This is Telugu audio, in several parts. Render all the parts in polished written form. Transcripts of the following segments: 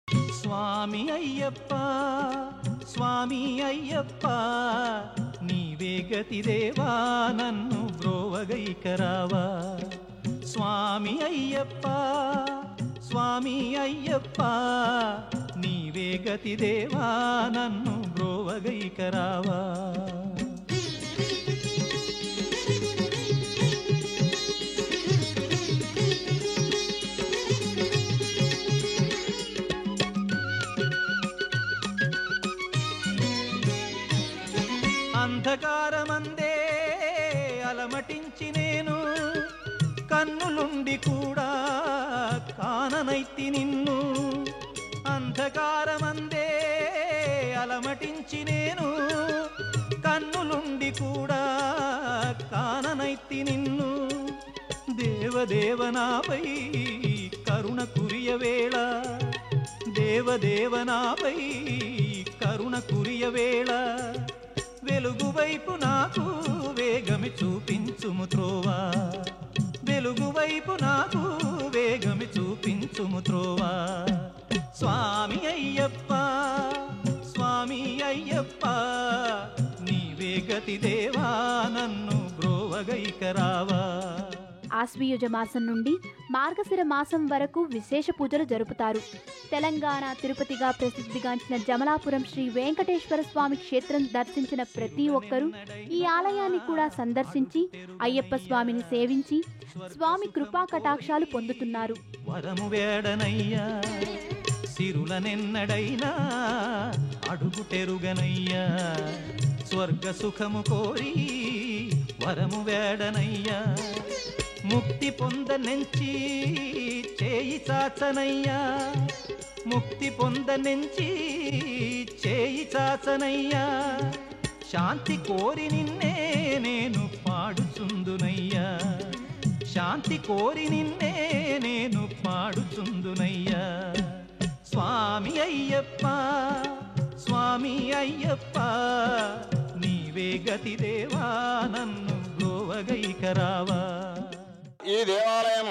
స్వామి అయ్యప్ప స్వామి అయ్యప్ప నీవే గతి దేవా నన్ను బ్రోవగైకరావా. స్వామి అయ్యప్ప స్వామి అయ్యప్ప నీవే గతి దేవా నన్ను బ్రోవగైకరావా. అంధకారమందే అలమటించి నేను కన్నులుండి కూడా కాననైతి నిన్ను. అంధకారమందే అలమటించి నేను కన్నులుండి కూడా కాననైతి నిన్ను. దేవదేవనాపై కరుణ కురియవేళ దేవదేవనాపై కరుణ కురియవేళ వెలుగు వైపు నాకు వేగమి చూపించుము త్రోవా. వెలుగు వైపు నాకు వేగమి చూపించుము త్రోవా. స్వామి అయ్యప్ప స్వామి అయ్యప్ప నీవే గతి దేవా నన్ను బ్రోవగైకరావా. ఆశ్వయుజ మాసం నుండి మార్గశిర మాసం వరకు విశేష పూజలు జరుపుతారు. తెలంగాణ తిరుపతిగా ప్రసిద్ధిగాంచిన జమలాపురం శ్రీ వెంకటేశ్వర స్వామి క్షేత్రం దర్శించిన ప్రతి ఒక్కరూ ఈ ఆలయాన్ని కూడా సందర్శించి అయ్యప్ప స్వామిని సేవించి స్వామి కృపా కటాక్షాలు పొందుతున్నారు. వరము వేడనయ్యా సిరులనెన్నడైనా అడుగు తెరుగనయ్యా. స్వర్గ సుఖము కోరి వరము వేడనయ్యా. ముక్తి పొందనెంచి చేయి చాచనయ్యా. ముక్తి పొందనెంచి చేయి చాచనయ్యా. శాంతి కోరి నిన్నే నేను పాడుచుందునయ్యా. శాంతి కోరి నిన్నే నేను పాడుచుందునయ్యా. స్వామి అయ్యప్ప స్వామి అయ్యప్ప నీవే గతి దేవా నన్ను బ్రోవగైకరావా. ఈ దేవాలయం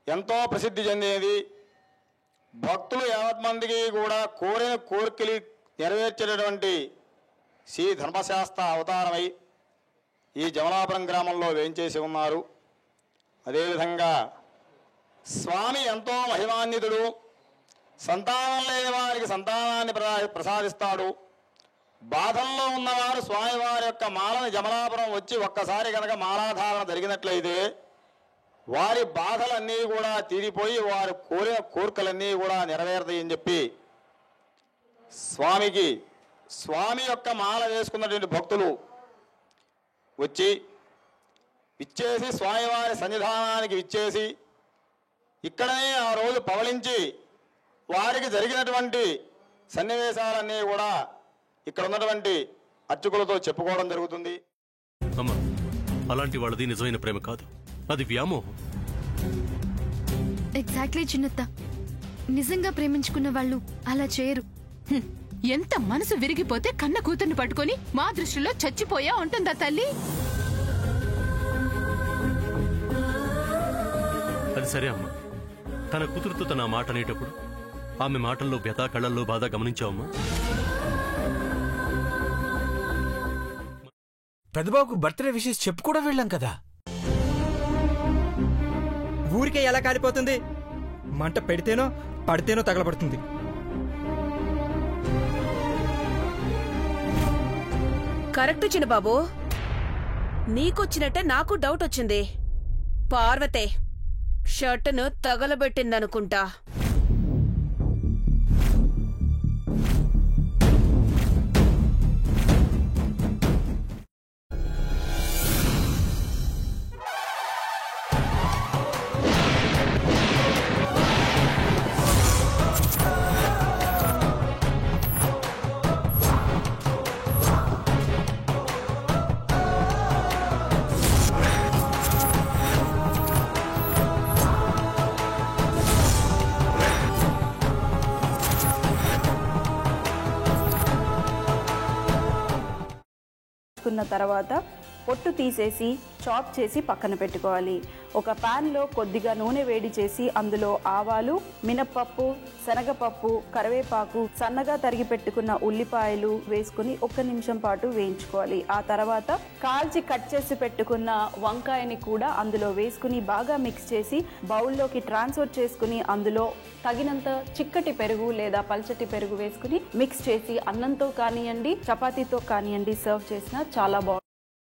ఎంతో ప్రసిద్ధి చెందినది. భక్తులు యావత్ మందికి కూడా కోరిన కోరికలు నెరవేర్చేటటువంటి శ్రీ ధర్మశాస్త్ర అవతారమై ఈ జమలాపురం గ్రామంలో వేంచేసి ఉన్నారు. అదేవిధంగా స్వామి ఎంతో మహిమాన్వితుడు. సంతానం లేని వారికి సంతానాన్ని ప్రసాదిస్తాడు. బాధల్లో ఉన్నవారు స్వామివారి యొక్క మాలను జమలాపురం వచ్చి ఒక్కసారి కనుక మాలాధారణ జరిగినట్లయితే వారి బాధలన్నీ కూడా తీరిపోయి వారు కోరిన కోరికలన్నీ కూడా నెరవేరుతాయని చెప్పి స్వామి యొక్క మాల వేసుకున్నటువంటి భక్తులు వచ్చి విచ్చేసి స్వామివారి సన్నిధానానికి విచ్చేసి ఇక్కడనే ఆ రోజు పవళించి వారికి జరిగినటువంటి సన్నివేశాలన్నీ కూడా ఇక్కడ ఉన్నటువంటి అర్చకులతో చెప్పుకోవడం జరుగుతుంది. అమ్మా, అలాంటి వాళ్ళది నిజమైన ప్రేమ కాదు, అది వ్యామోహం. ఎగ్జాక్ట్లీ చిన్నత్త, నిజంగా ప్రేమించుకున్న వాళ్ళు అలా చేయరు. ఎంత మనసు విరిగిపోతే కన్న కూతుర్ని పట్టుకొని మా దృష్టిలో చచ్చిపోయా ఉంటుందా తల్లి? అది సరే అమ్మా, తన కూతురుతో తన మాట అనేటప్పుడు ఆమె మాటల్లో వ్యత, కళ్ళల్లో బాధ గమనించావమ్మా? పెద్దబాబుకు బర్త్డే విషెస్ చెప్పు కూడా వెళ్ళాం కదా. ఊరికే ఎలా కాలిపోతుంది? మంట పెడితేనో పడితేనో తగలబడుతుంది. కరెక్ట్ చిన్నబాబు, నీకొచ్చినట్టే నాకు డౌట్ వచ్చింది. పార్వతే షర్టును తగలబెట్టిందనుకుంటా. తర్వాత పొట్టు తీసేసి చాప్ చేసి పక్కన పెట్టుకోవాలి. ఒక ప్యాన్లో కొద్దిగా నూనె వేడి చేసి అందులో ఆవాలు, మినప్పప్పు, శనగపప్పు, కరివేపాకు, సన్నగా తరిగి పెట్టుకున్న ఉల్లిపాయలు వేసుకుని 1 నిమిషం పాటు వేయించుకోవాలి. ఆ తర్వాత కాల్చి కట్ చేసి పెట్టుకున్న వంకాయని కూడా అందులో వేసుకుని బాగా మిక్స్ చేసి బౌల్లోకి ట్రాన్స్ఫర్ చేసుకుని అందులో తగినంత చిక్కటి పెరుగు లేదా పల్చటి పెరుగు వేసుకుని మిక్స్ చేసి అన్నంతో కానివ్వండి, చపాతీతో కానివ్వండి సర్వ్ చేసినా చాలా బాగుంటుంది.